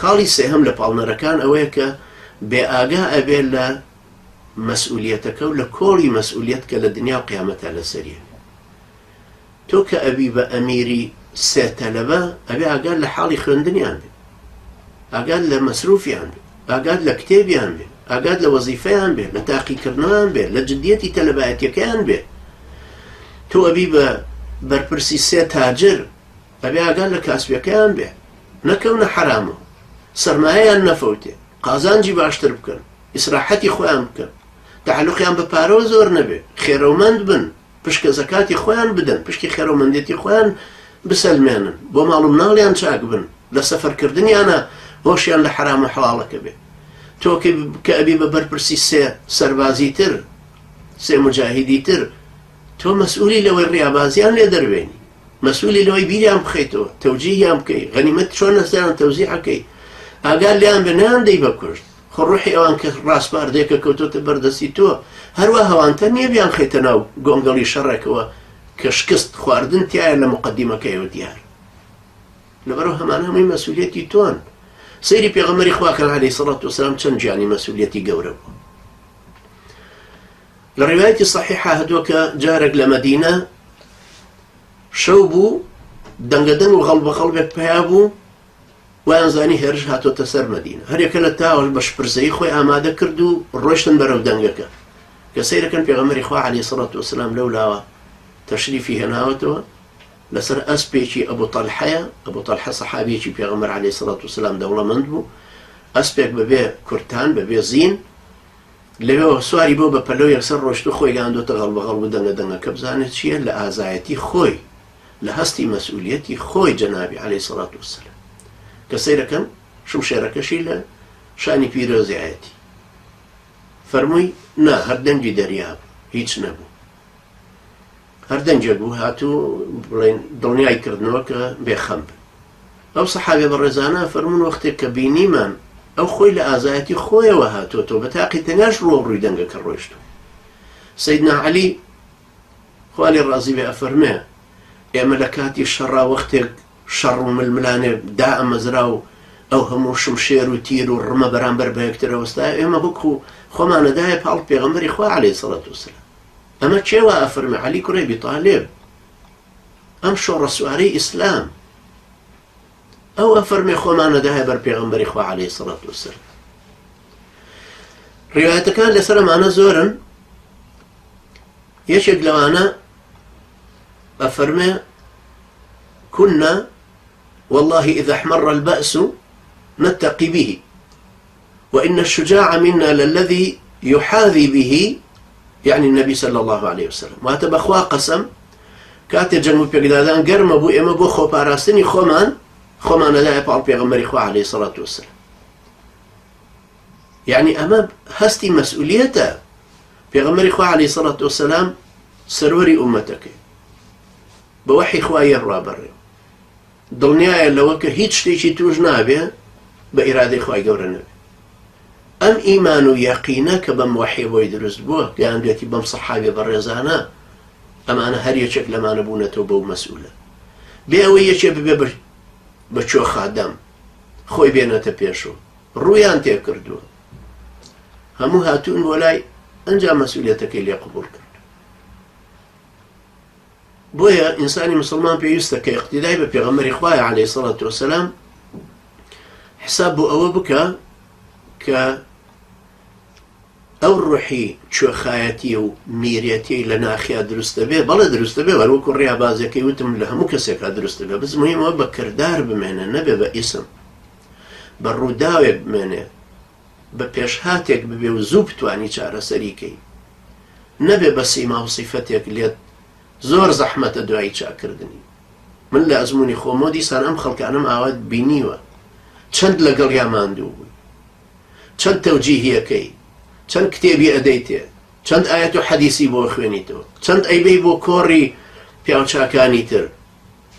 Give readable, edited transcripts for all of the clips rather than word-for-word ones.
خاڵی سێهەم لە پاڵنەرەکان ئەوەیە کە بێئاگا ئەبێ لە مەسئولیەتەکە و لە کۆڵی مەسئولیەت کە لە دنیا و قیامەتە لەسەریە. تۆ کە ئەبی بە ئەمیری سێ تەلەبە ئەبێ ئاگاد لە حاڵی خوێندنیان بێ، ئاگاد لە مەسروفیان بێ، ئاگاد لە کتێبیان بێ، ئاگاد لە وەزیفەیان بێ، لە تاقیکردنەوەیان بێ، لە جددیەتی تەلەبایەتیەکەیان بێ. تۆ ئەبی بە بەرپرسی سێ تاجر ئەبێ ئاگاد لە کاسبیەکەیان بێ، نەکەونە حرامە، سەرمایەیان نەفەوتێ، قازانجی باشتر بکەن، ئیسراحەتی خۆیان بکەن، تعلقیان بە پارەوە زۆر نەبێ، خێرەومەند بن، پشکە زەکاتی خۆیان بدەن، پشکی خێرەومەندێتی خۆیان بسەلمێنن، بۆ ماڵ و مناڵیان چاک بن، لە سەفەرکردنیانە هۆشیان لە حرام و حەڵاڵەکە بێ. تۆ کە ئەبی بە بەرپرسی سێ سەربازی تر، سێ مجاهیدی تر، تۆ مەسئولی لەوەی ڕیابازیان لێ دەروێنی، مەسئولی لەوەی بیریان بخەیتەوە، تەوجیهیان بکەی، غەنیمەت چۆن نەسەیان تەوزیعەکەی، ئاگار لیان بێ نەیان دەی بە کوشت. خۆ ڕوحی ئەوان کە ڕاستپاردەیەکە کەوتۆتە بەردەستی تۆ، هەروە هەوانتە نییە بیان خەیتە ناو گۆنگەڵی شەڕێکەوە کە شکست خواردن تایە لە مقدمەکەیەوە دیار. لەبەرەوە هەمان هەمووی مەسئولیەتی تۆن. سەیری پێغەمبەری خواکە عەلەیهی سەڵات وسەلام چەند گیانی مەسئولیەتی گەورە بوو. لە ڕیوایەتی سەحیحە هەدووە کە جارێک لە مەدینە شەو بوو، دەنگەدەنگ و غەڵبەغەڵبێک پیا بوو، وایانزانی هێرش هاتۆتە سەر مەدینە. هەرێکە لە تاوەش بە شپرزەیی خۆی ئامادە کرد و ڕۆیشتن بەرەو دەنگەکە کە سەیرەکەن پێغەمبەری خوا عەلەیهی سەڵات وسەلام لەولاوە تەشریفی هێناوەتەوە لەسەر ئەسپێکی ئەبوو تەلحەیە. ئەبوو تەلحە سەحابیەکی پێغەمبەر عەلەیهی سەڵات وسەلام دەوڵەمەند بوو، ئەسپێک بەبێ کورتان بەبێ زین، لەوێەوە سواری بۆ بە پەلۆ یەکسەر ڕۆشت و خۆی گەیاندۆتە غەڵبەغەڵ و دەنگەدەنگەکە بزانێت چییە، لە ئازایەتی خۆی، لە هەستی مەسئولیەتی خۆی جەنابی عەلەیهی سەڵات وسەلام. کە سەیرەکەم شمشێرەکەشی لە شانی پیرۆزیایەتی فەرمووی نا هەردەنگی دەریا بوو، هیچ نەبوو، هەردەنگێک بوو، هاتوو بڵێن دڵنیای کردنەوە کە بێخەم بن. ئەو سەحابێ بەڕێزانە فەرموون وەختێک کە بینیمان ئەو خۆی لە ئازایەتی خۆیەوە هاتوۆتەوە، بە تاقی تەنیاش ڕووی دەنگەکە ڕۆیشتو. سەیدنا عەلی خوا لێ ڕازی بێ ئەفەرمێ ئێمە لە کاتی شەڕا وەختێک شەڕ و ململانێ دا ئەمەزرا و ئەو هەموو شمشێر و تیر و ڕمە بەرامبەر بە یەکترەوەستا، ئێمە بکو خۆمانەدایە پاڵ پێغەمبەری خوا عەلەیهی سەڵات وسەلام. ئەمە چێوە ئەفەرمێ عەلی کوڕی ئەبی تاڵیب، ئەم شۆڕە سوارەی ئیسلام، ئەو ئەفەرمێ خۆمانەدایە بەر پێغەمبەری خوا عەلەیهی سەڵات وسەلام. ڕیوایەتەکان لەسەر ئەمانە زۆرن. یەکێک لەوانە ئەفەرمێ كنا والله إذا احمر البأس نتقي به وإن الشجاع منا للذي يحاذي به، يعني النبي صلى الله عليه وسلم. وهذا بخوا قسم كاتي جنب بيقدادان قرم بو إما بو خو باراستني خومان لا يبقى بيغمري خوا عليه الصلاة والسلام. يعني أما هستي مسؤوليته بيغمري خوا عليه الصلاة والسلام سروري أمتك بوحي خوايا الرابر دڵنیایە لەوە کە هیچ شتێکی توش نابێ بە ئیرادەی خوای گەورە نەبێ. ئەم ئیمان و یەقینە کە بەم وەحی بۆی دروست بووە گەیاندێتی بەم سەحابێ بەڕێزانە، ئەمانە هەر یەکێک لەمانە بوونەتەوە بەو مەسئولە. بێ ئەوەی یەکێ ببێ بە چۆ خادەم خۆی بێنێتە پێشەوە، ڕوویان تێ کردووە، هەموو هاتوون بۆ لای، ئەنجام مەسئولێتەکەی لێ قبوڵ کرد. بۆیە ئینسانی مسلمان پێویستە کە اقتیدای بە پێغەمبەری خوایە عەلەیهی سەڵات وسەلام حساب بۆ ئەوە بکە کە ئەو ڕوحی کوێخایەتی و میرێتی لە ناخیا دروستە بێ. بەڵێ دروستە بێ، وەکو ڕیابازەکەی وتم لە هەموو کەسێکا دروستە بێ، بەس مهمەوە بە کردار بمێنێ، نەبێ بە ئیسم، بە ڕووداوێک بمێنێ، بە پێشهاتێک ببێ و زوو بتوانی چارەسەریکەی، نەبێ بە سیما و سیفەتێک لێت زۆر زەحمەتە دوایی چاکردنی. من لە ئەزمموی خۆمە دیسان ئەم خەڵکانم ئاوات بینیوە، چەند لەگەڵ یاماندوو بووی، چەند تەوجیهیەکەی، چەند کتێبی ئەدەیتێ، چەند ئاەت و حەدیسی بۆ خوێنیتەوە، چەند ئەیبەی بۆ کۆڕی پیاوچاکانی تر،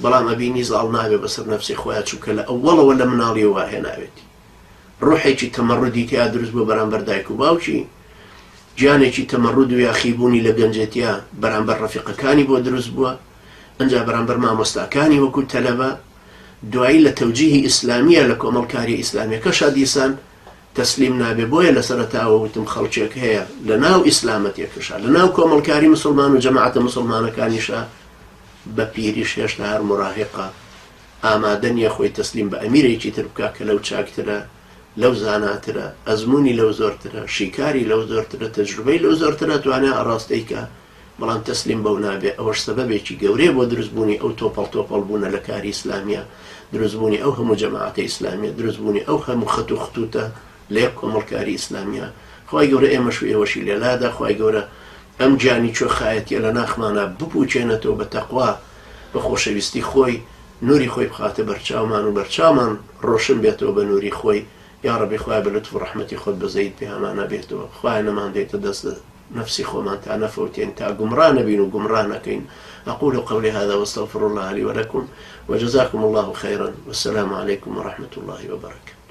بەڵام ئەبینی زاڵ نابێ بەسەر نەفسی خۆیان، چونکە لە ئەوڵەوە لە مناڵی واهێناوێتی. ڕوحێکی تەمەڕودی تیا دروست بۆ بەرامبەر دایک و باوکی، گیانێکی تەمەڕود و یاخیبوونی لە گەنجێتیا بەرامبەر ڕەفیقەکانی بۆ دروست بووە، ئەنجا بەرامبەر مامۆستاکانی وەکو تەلەبە، دوایی لە تەوجیهی ئیسلامیە لە کۆمەڵکاری ئیسلامیەکەشا دیسان تەسلیم نابێ. بۆیە لە سەرەتاوە وتم خەڵکێک هەیە لە ناو ئیسلامەتێکشا لە ناو کۆمەڵکاری مسلمان و جەماعەتە مسلمانەکانیشا بە پیریش هێشتا هەر مراهقە ئامادە نییە خۆی تەسلیم بە ئەمیرێکی تر بکە کە لەو چاکترە، لەو زاناترە، ئەزمموی لەو زۆرترە، شیکاری لەو زۆرترە، تەجروبەی لەو زۆرترە توانێت ئاڕاستەیکە، بەڵام تەسلیم بەو نابێ. ئەوەش سەبەبێکی گەورەیە بۆ دروستبوونی ئەو تۆپەڵ بوونە لە کاری ئیسلامیە، دروستبوونی ئەو هەموو جەماعەتە ئیسلامیە، دروستبوونی ئەو هەموو خەت و خطوتە لە یەک کۆمەڵکاری ئیسلامیە. خوای گەورە ئێمەش و ئێوەشی لێلادا، خوای گەورە ئەم جانی چۆخایەتیە لە ناخمانە بپوچێنێتەوە بە تەقوا، بە خۆشەویستی خۆی، نوری خۆی بخاتە بەرچاومان و بەرچاومان ڕۆشن بێتەوە بە نوری خۆی. یا ڕەبی خوای بە لوتف و ڕەحمەتی خۆت بەزەید پێمانە بێتەوە. خوای نەمان دێتە دەست نفسي خومان تا نفوتين تا قمران بين وقمران كين. أقول قولي هذا واستغفر الله لي ولكم وجزاكم الله خيرا والسلام عليكم ورحمة الله وبركاته.